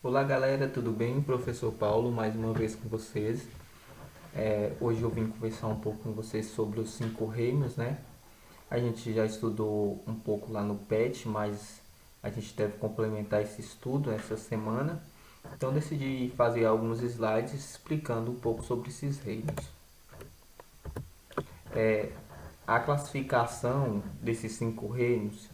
Olá galera, tudo bem? Professor Paulo, mais uma vez com vocês. Hoje eu vim conversar um pouco com vocês sobre os cinco reinos, né? A gente já estudou um pouco lá no PET, mas a gente deve complementar esse estudo essa semana. Então decidi fazer alguns slides explicando um pouco sobre esses reinos. A classificação desses cinco reinos,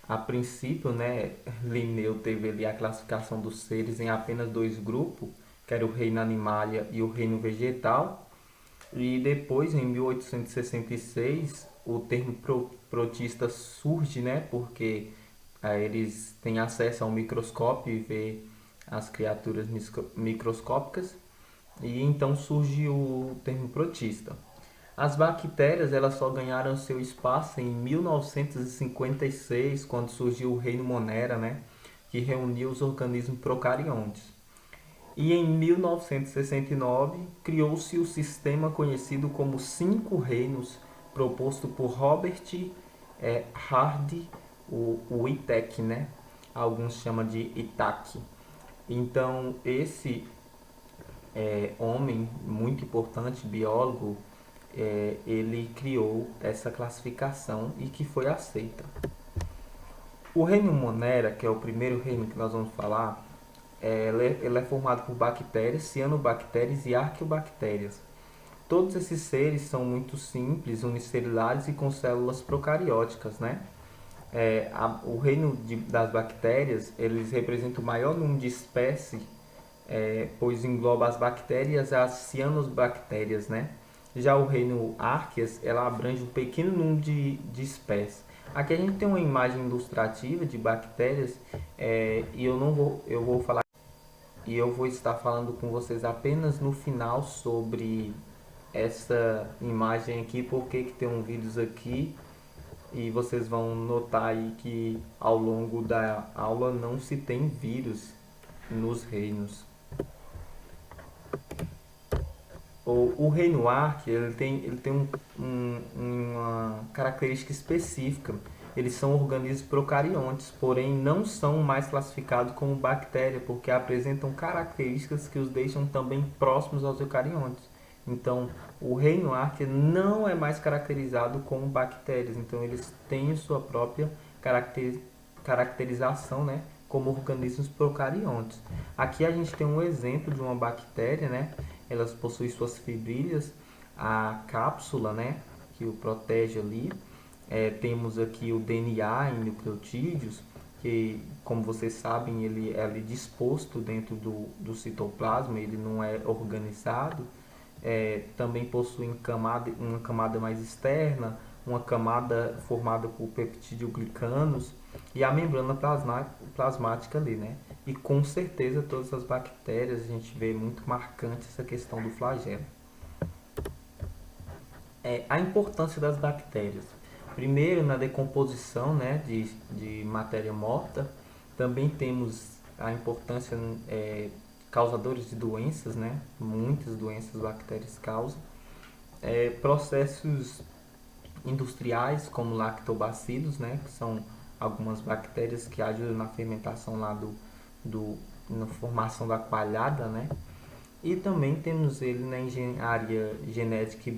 a princípio, né, Linneu teve ali a classificação dos seres em apenas dois grupos, que era o reino animalia e o reino vegetal. E depois, em 1866, o termo protista surge, né, porque eles têm acesso ao microscópio e vê as criaturas microscópicas, e então surge o termo protista. As bactérias elas só ganharam seu espaço em 1956, quando surgiu o reino Monera, né, que reuniu os organismos procariontes. E em 1969 criou-se o sistema conhecido como Cinco Reinos, proposto por Robert Hardy, o ITEC, né? Alguns chamam de ITAC. Então, esse homem muito importante, biólogo, ele criou essa classificação e que foi aceita. O reino Monera, que é o primeiro reino que nós vamos falar, ele é formado por bactérias, cianobactérias e arqueobactérias. Todos esses seres são muito simples, unicelulares e com células procarióticas, né? O reino das bactérias, eles representam o maior número de espécies, pois engloba as bactérias e as cianobactérias, né? Já o reino Arqueas, ela abrange um pequeno número de espécies. Aqui a gente tem uma imagem ilustrativa de bactérias, e eu vou falar e eu vou estar falando com vocês apenas no final sobre essa imagem aqui, porque que tem um vídeos aqui e vocês vão notar aí que ao longo da aula não se tem vírus nos reinos. O reino Arc ele tem uma característica específica. Eles são organismos procariontes, porém não são mais classificados como bactéria, porque apresentam características que os deixam também próximos aos eucariontes. Então, o reino Arc não é mais caracterizado como bactérias, então eles têm sua própria caracterização, né, como organismos procariontes. Aqui a gente tem um exemplo de uma bactéria, né? Elas possuem suas fibrilhas, a cápsula, né, que o protege ali. Temos aqui o DNA em nucleotídeos, que, como vocês sabem, ele é ali disposto dentro do citoplasma, ele não é organizado. Também possuem uma camada mais externa, uma camada formada por peptidoglicanos e a membrana plasmática ali, né? E com certeza todas as bactérias a gente vê muito marcante essa questão do flagelo. A importância das bactérias. Primeiro, na decomposição, né, de matéria morta. Também temos a importância causadores de doenças, né? Muitas doenças bactérias causam. Processos industriais como lactobacilos, né, que são algumas bactérias que ajudam na fermentação lá na formação da coalhada, né? E também temos ele na engenharia genética e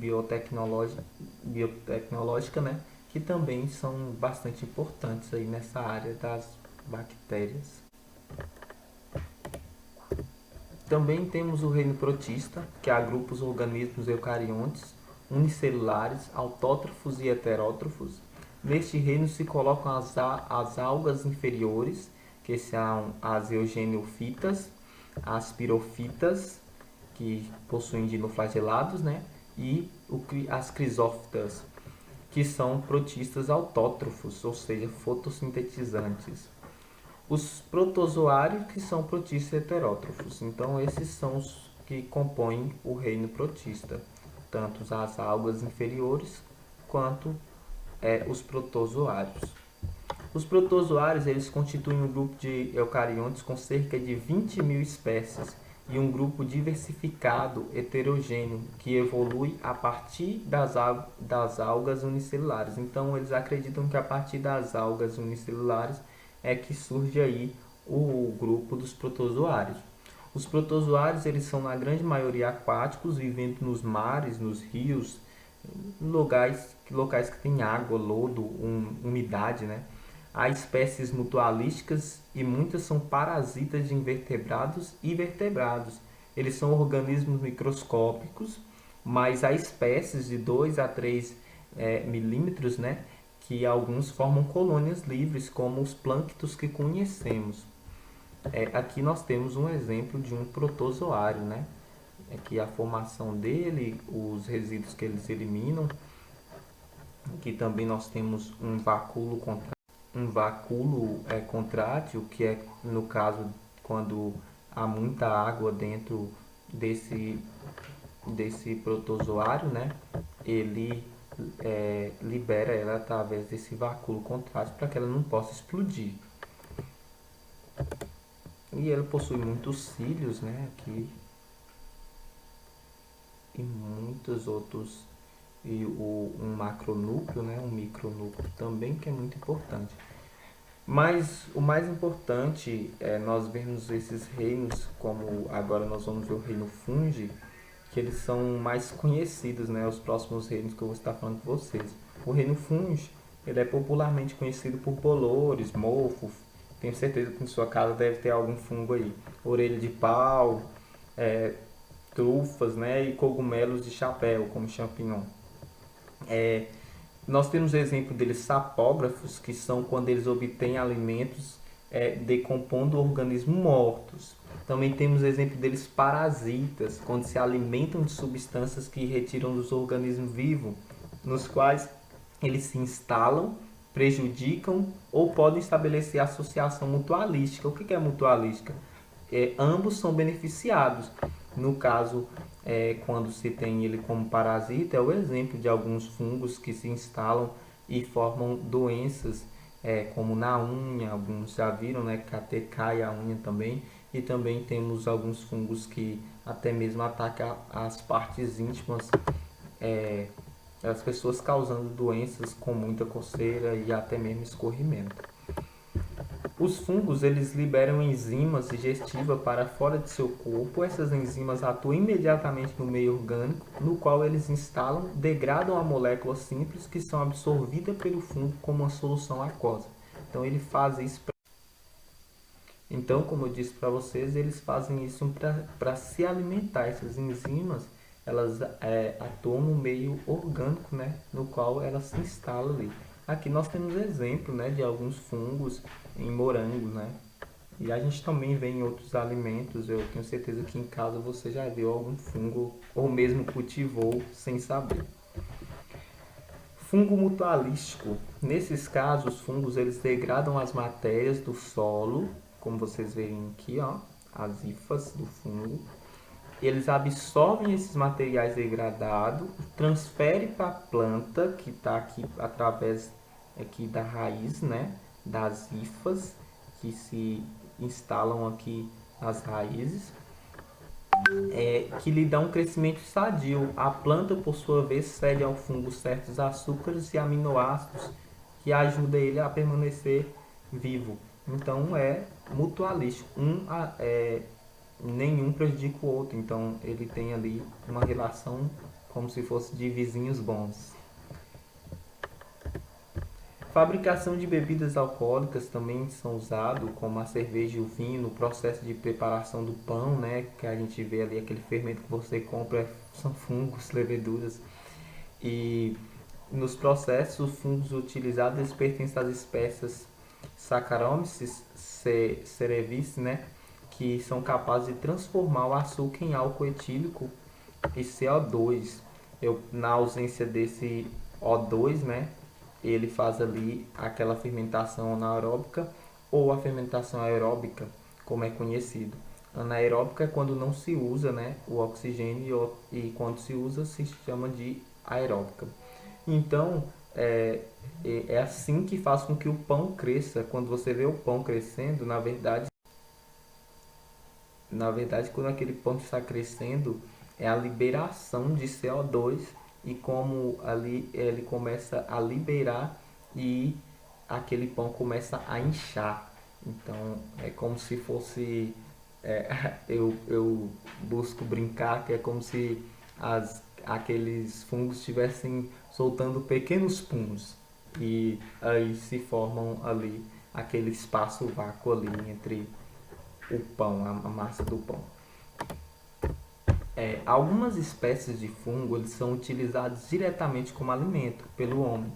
biotecnológica, né, que também são bastante importantes aí nessa área das bactérias. Também temos o reino protista, que agrupa os organismos eucariontes, unicelulares, autótrofos e heterótrofos. Neste reino se colocam as algas inferiores, que são as eugeniofitas, as pirofitas, que possuem dinoflagelados, né? E as crisófitas, que são protistas autótrofos, ou seja, fotossintetizantes. Os protozoários, que são protistas heterótrofos. Então, esses são os que compõem o reino protista, tanto as algas inferiores quanto os protozoários. Os protozoários eles constituem um grupo de eucariontes com cerca de 20 mil espécies e um grupo diversificado heterogêneo que evolui a partir das algas unicelulares. Então, eles acreditam que a partir das algas unicelulares é que surge aí o grupo dos protozoários. Os protozoários, eles são na grande maioria aquáticos, vivendo nos mares, nos rios, locais que tem água, lodo, umidade, né? Há espécies mutualísticas e muitas são parasitas de invertebrados e vertebrados. Eles são organismos microscópicos, mas há espécies de 2 a 3 milímetros, né? Que alguns formam colônias livres, como os plânctons que conhecemos. Aqui nós temos um exemplo de um protozoário, né? Aqui a formação dele, os resíduos que eles eliminam. Aqui também nós temos um vacúolo contrátil, que é no caso quando há muita água dentro desse protozoário, né? Ele libera ela através desse vacúolo contrátil para que ela não possa explodir. E ele possui muitos cílios, né? Aqui e muitos outros, e um macronúcleo, né? Um micronúcleo também, que é muito importante. Mas o mais importante é nós vermos esses reinos, como agora nós vamos ver o reino Fungi, que eles são mais conhecidos, né? Os próximos reinos que eu vou estar falando com vocês. O reino Fungi, ele é popularmente conhecido por bolores, mofo. Tenho certeza que em sua casa deve ter algum fungo aí. Orelha de pau, é, trufas, né? E cogumelos de chapéu, como champignon. É, Nós temos exemplo deles sapógrafos, que são quando eles obtêm alimentos decompondo organismos mortos. Também temos exemplo deles parasitas, quando se alimentam de substâncias que retiram dos organismos vivos, nos quais eles se instalam, prejudicam ou podem estabelecer associação mutualística. O que é mutualística? Ambos são beneficiados. No caso, quando se tem ele como parasita, é o exemplo de alguns fungos que se instalam e formam doenças, como na unha, alguns já viram, né, que até cai a unha também, e também temos alguns fungos que até mesmo atacam as partes íntimas, das pessoas, causando doenças com muita coceira e até mesmo escorrimento. Os fungos, eles liberam enzimas digestivas para fora de seu corpo. Essas enzimas atuam imediatamente no meio orgânico, no qual eles instalam, degradam a moléculas simples que são absorvidas pelo fungo como uma solução aquosa. Então ele faz isso. Então, como eu disse para vocês, eles fazem isso para se alimentar. Essas enzimas, elas atuam no meio orgânico, né, no qual elas se instalam ali. Aqui nós temos exemplo, né, de alguns fungos em morangos, né? E a gente também vê em outros alimentos. Eu tenho certeza que em casa você já viu algum fungo ou mesmo cultivou sem saber. Fungo mutualístico. Nesses casos, os fungos, eles degradam as matérias do solo, como vocês veem aqui, ó, as hifas do fungo. Eles absorvem esses materiais degradados, transferem para a planta, que está aqui através aqui da raiz, né, das hifas, que se instalam aqui nas raízes, que lhe dá um crescimento sadio. A planta, por sua vez, cede ao fungo certos açúcares e aminoácidos que ajudam ele a permanecer vivo. Então é mutualístico. Nenhum prejudica o outro. Então ele tem ali uma relação como se fosse de vizinhos bons. Fabricação de bebidas alcoólicas também são usados, como a cerveja e o vinho, no processo de preparação do pão, né? Que a gente vê ali aquele fermento que você compra, são fungos, leveduras. E nos processos, os fungos utilizados, eles pertencem às espécies Saccharomyces cerevisiae, né? Que são capazes de transformar o açúcar em álcool etílico e CO2. Na ausência desse O2, né, ele faz ali aquela fermentação anaeróbica ou a fermentação aeróbica, como é conhecido. Anaeróbica é quando não se usa, né, o oxigênio, e quando se usa se chama de aeróbica. Então, é assim que faz com que o pão cresça. Quando você vê o pão crescendo, na verdade, quando aquele pão está crescendo, é a liberação de CO2, e como ali ele começa a liberar, e aquele pão começa a inchar. Então é como se fosse, eu busco brincar que é como se aqueles fungos estivessem soltando pequenos puns e aí se formam ali aquele espaço vácuo ali entre o pão, a massa do pão. Algumas espécies de fungo eles são utilizados diretamente como alimento pelo homem.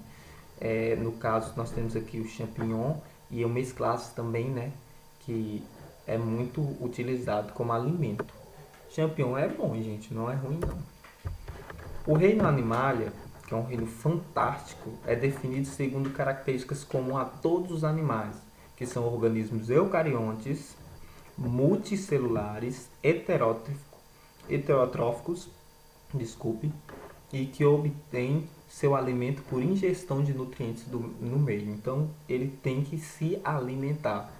No caso, nós temos aqui o champignon e o mesclaço também, né? Que é muito utilizado como alimento. Champignon é bom, gente, não é ruim não. O reino Animalia, que é um reino fantástico, é definido segundo características comuns a todos os animais, que são organismos eucariontes, multicelulares, heterotróficos, desculpe, e que obtém seu alimento por ingestão de nutrientes no meio. Então, ele tem que se alimentar.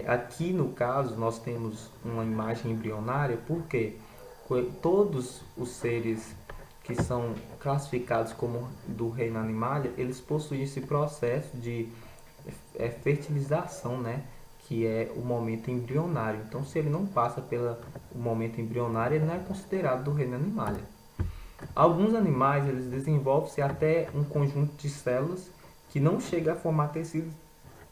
Aqui, no caso, nós temos uma imagem embrionária, porque todos os seres que são classificados como do reino animalia, eles possuem esse processo de fertilização, né? Que é o momento embrionário. Então, se ele não passa pelo momento embrionário, ele não é considerado do reino animalia. Alguns animais eles desenvolvem-se até um conjunto de células que não chega a formar tecidos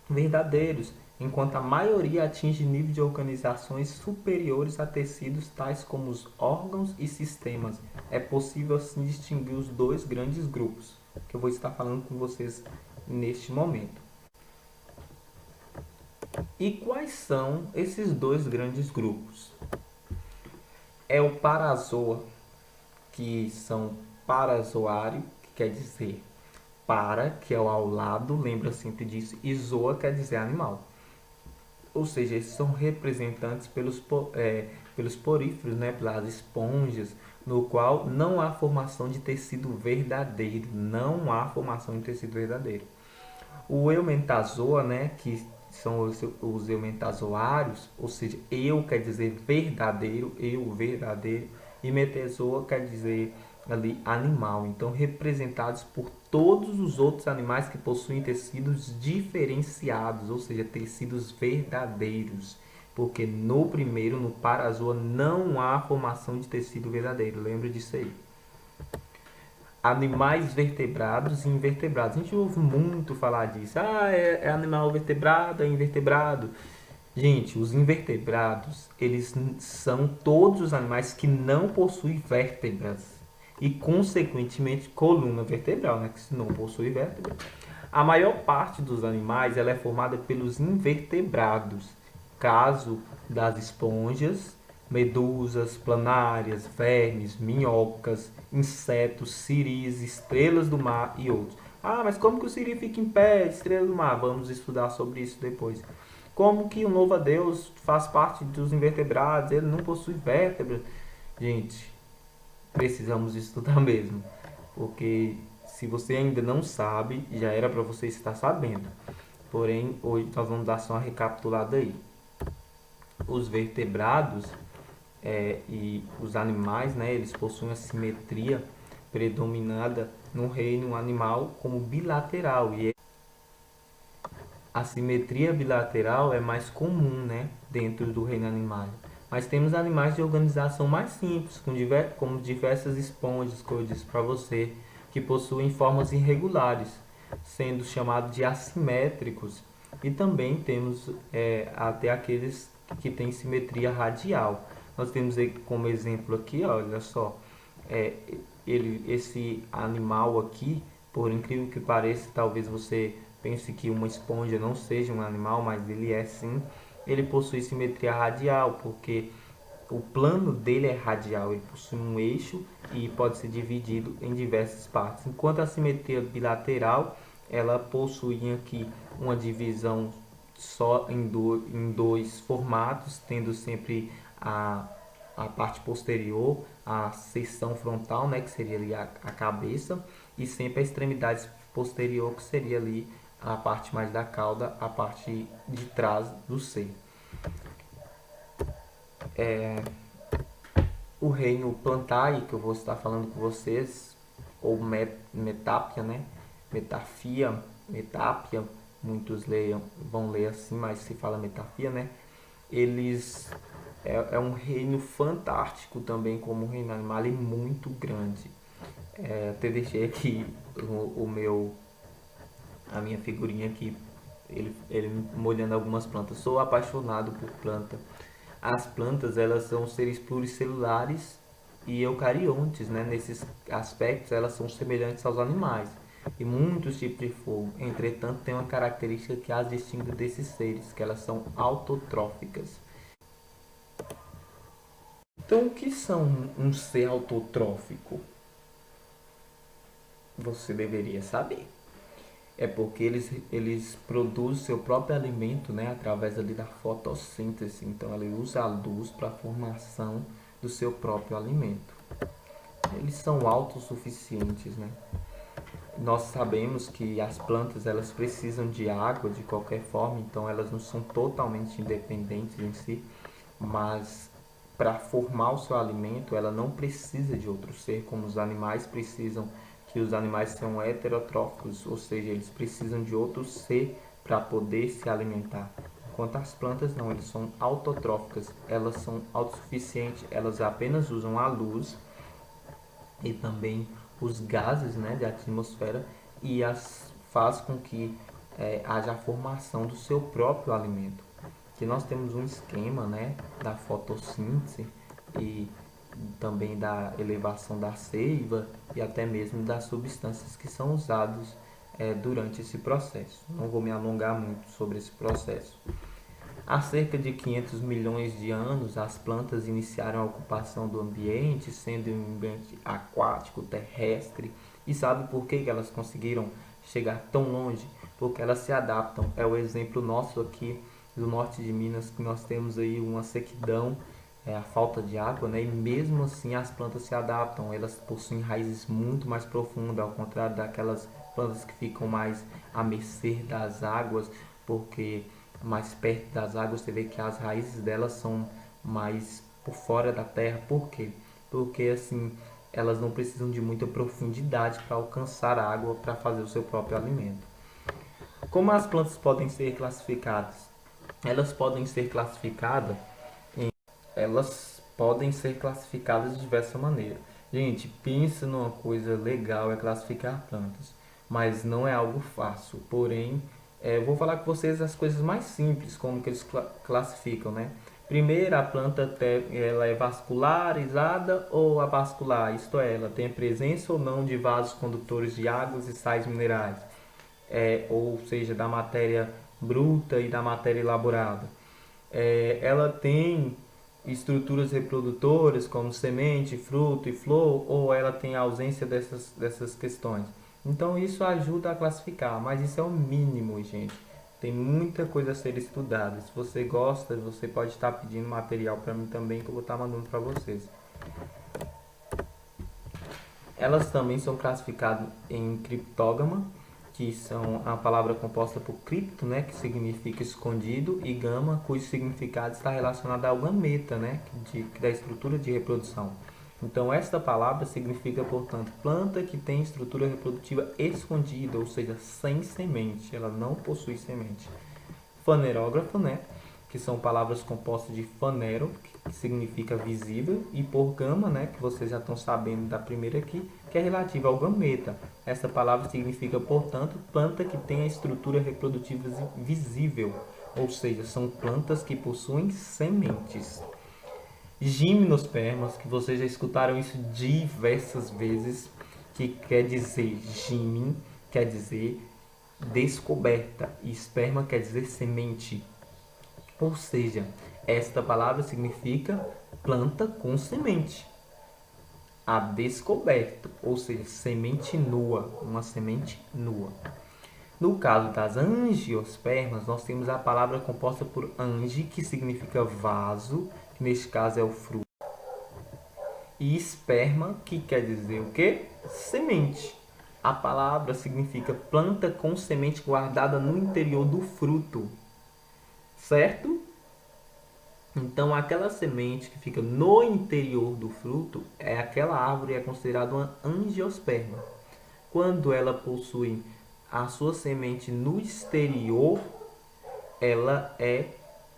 verdadeiros, enquanto a maioria atinge nível de organizações superiores a tecidos tais como os órgãos e sistemas. É possível assim distinguir os dois grandes grupos, que eu vou estar falando com vocês neste momento. E quais são esses dois grandes grupos? É o parazoa, que são parazoário, que quer dizer para, que é o ao lado, lembra sempre disso, e zoa quer dizer animal. Ou seja, esses são representantes pelos poríferos, né, pelas esponjas, no qual não há formação de tecido verdadeiro, não há formação de tecido verdadeiro. O eumentazoa, né, que são os eumentazoários, ou seja, eu quer dizer verdadeiro, eu verdadeiro, e metazoa quer dizer ali animal. Então, representados por todos os outros animais que possuem tecidos diferenciados, ou seja, tecidos verdadeiros. Porque no primeiro, no parazoa, não há formação de tecido verdadeiro. Lembra disso aí. Animais vertebrados e invertebrados. A gente ouve muito falar disso. É animal vertebrado, é invertebrado. Gente, os invertebrados, eles são todos os animais que não possuem vértebras e, consequentemente, coluna vertebral, né? Que se não possui vértebra. A maior parte dos animais ela é formada pelos invertebrados, caso das esponjas, medusas, planárias, vermes, minhocas, insetos, siris, estrelas do mar e outros. Mas como que o siri fica em pé, estrela do mar? Vamos estudar sobre isso depois. Como que o louva-a-Deus faz parte dos invertebrados? Ele não possui vértebras. Gente, precisamos estudar mesmo. Porque se você ainda não sabe, já era para você estar sabendo. Porém, hoje nós vamos dar só uma recapitulada aí. Os vertebrados e os animais, né, eles possuem a simetria predominada no reino animal como bilateral. E a simetria bilateral é mais comum, né, dentro do reino animal. Mas temos animais de organização mais simples, como diversas esponjas, que eu disse para você, que possuem formas irregulares, sendo chamados de assimétricos. E também temos até aqueles que têm simetria radial. Nós temos como exemplo aqui, olha só, é, esse animal aqui, por incrível que pareça, talvez você pense que uma esponja não seja um animal, mas ele é sim. Ele possui simetria radial, porque o plano dele é radial, ele possui um eixo e pode ser dividido em diversas partes. Enquanto a simetria bilateral, ela possui aqui uma divisão só em dois formatos, tendo sempre a parte posterior, a seção frontal, né, que seria ali a cabeça, e sempre a extremidade posterior, que seria ali a parte mais da cauda, a parte de trás do ser. O reino Plantae, que eu vou estar falando com vocês, ou Metápia, né? Metafia, Metápia, muitos vão ler assim, mas se fala metafia, né? Eles é um reino fantástico também, como um reino animal e muito grande. Até deixei aqui a minha figurinha aqui, ele molhando algumas plantas. Sou apaixonado por planta. As plantas, elas são seres pluricelulares e eucariontes, né? Nesses aspectos, elas são semelhantes aos animais e muitos tipos de fogo. Entretanto, tem uma característica que as distingue desses seres, que elas são autotróficas. Então, o que são um ser autotrófico? Você deveria saber. É porque eles produzem seu próprio alimento, né, através ali da fotossíntese. Então, ele usa a luz para a formação do seu próprio alimento. Eles são autossuficientes, né? Nós sabemos que as plantas elas precisam de água de qualquer forma, então elas não são totalmente independentes em si, mas para formar o seu alimento ela não precisa de outro ser, como os animais precisam, que os animais são heterotróficos, ou seja, eles precisam de outro ser para poder se alimentar. Enquanto as plantas não, elas são autotróficas, elas são autossuficientes, elas apenas usam a luz e também os gases, né, da atmosfera e faz com que haja a formação do seu próprio alimento. Que nós temos um esquema, né, da fotossíntese e também da elevação da seiva e até mesmo das substâncias que são usadas durante esse processo. Não vou me alongar muito sobre esse processo. Há cerca de 500 milhões de anos, as plantas iniciaram a ocupação do ambiente, sendo um ambiente aquático, terrestre. E sabe por que elas conseguiram chegar tão longe? Porque elas se adaptam. É o exemplo nosso aqui do norte de Minas, que nós temos aí uma sequidão, a falta de água, né? E mesmo assim as plantas se adaptam. Elas possuem raízes muito mais profundas, ao contrário daquelas plantas que ficam mais à mercê das águas, porque mais perto das águas você vê que as raízes delas são mais por fora da terra. Por quê? Porque assim elas não precisam de muita profundidade para alcançar a água para fazer o seu próprio alimento. Como as plantas podem ser classificadas? Elas podem ser classificadas de diversas maneiras. Gente, pensa numa coisa legal é classificar plantas, mas não é algo fácil. Porém, eu vou falar com vocês as coisas mais simples, como que eles classificam, né? Primeiro, a planta ela é vascularizada ou avascular, isto é, ela tem presença ou não de vasos condutores de águas e sais minerais, ou seja, da matéria bruta e da matéria elaborada. Ela tem estruturas reprodutoras como semente, fruto e flor, ou ela tem ausência dessas questões. Então isso ajuda a classificar, mas isso é o mínimo, gente. Tem muita coisa a ser estudada. Se você gosta, você pode estar pedindo material para mim também, que eu vou estar mandando para vocês. Elas também são classificadas em criptógama, que são a palavra composta por cripto, né, que significa escondido, e gama, cujo significado está relacionado ao gameta, né, da estrutura de reprodução. Então, esta palavra significa, portanto, planta que tem estrutura reprodutiva escondida, ou seja, sem semente, ela não possui semente. Fanerógrafo, né, que são palavras compostas de fanero, que significa visível, e por gama, né, que vocês já estão sabendo da primeira aqui, que é relativa ao gameta. Essa palavra significa, portanto, planta que tem a estrutura reprodutiva visível, ou seja, são plantas que possuem sementes. Gimnospermas, que vocês já escutaram isso diversas vezes, que quer dizer gímen, quer dizer descoberta, e esperma quer dizer semente. Ou seja, esta palavra significa planta com semente. A descoberto, ou seja, semente nua, uma semente nua. No caso das angiospermas, nós temos a palavra composta por angi, que significa vaso, que neste caso é o fruto, e esperma, que quer dizer o quê? Semente. A palavra significa planta com semente guardada no interior do fruto, certo? Então, aquela semente que fica no interior do fruto, aquela árvore é considerada uma angiosperma. Quando ela possui a sua semente no exterior, ela é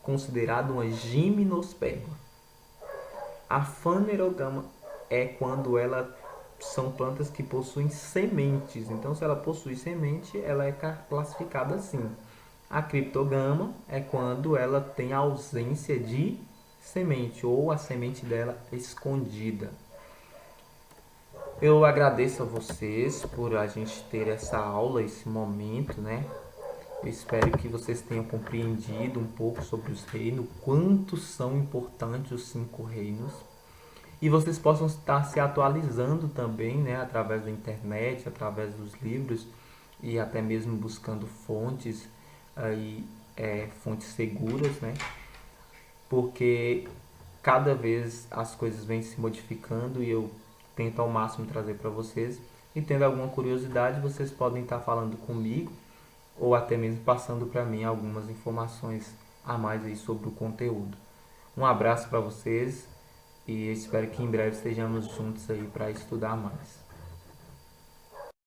considerada uma gimnosperma. A fanerogama é quando ela são plantas que possuem sementes. Então, se ela possui semente, ela é classificada assim. A criptogama é quando ela tem ausência de semente ou a semente dela escondida. Eu agradeço a vocês por a gente ter essa aula, esse momento, né? Eu espero que vocês tenham compreendido um pouco sobre os reinos, quanto são importantes os 5 reinos. E vocês possam estar se atualizando também, né, através da internet, através dos livros e até mesmo buscando fontes aí, fontes seguras, né? Porque cada vez as coisas vêm se modificando e eu tento ao máximo trazer para vocês. E tendo alguma curiosidade, vocês podem estar falando comigo ou até mesmo passando para mim algumas informações a mais aí sobre o conteúdo. Um abraço para vocês e espero que em breve estejamos juntos aí para estudar mais.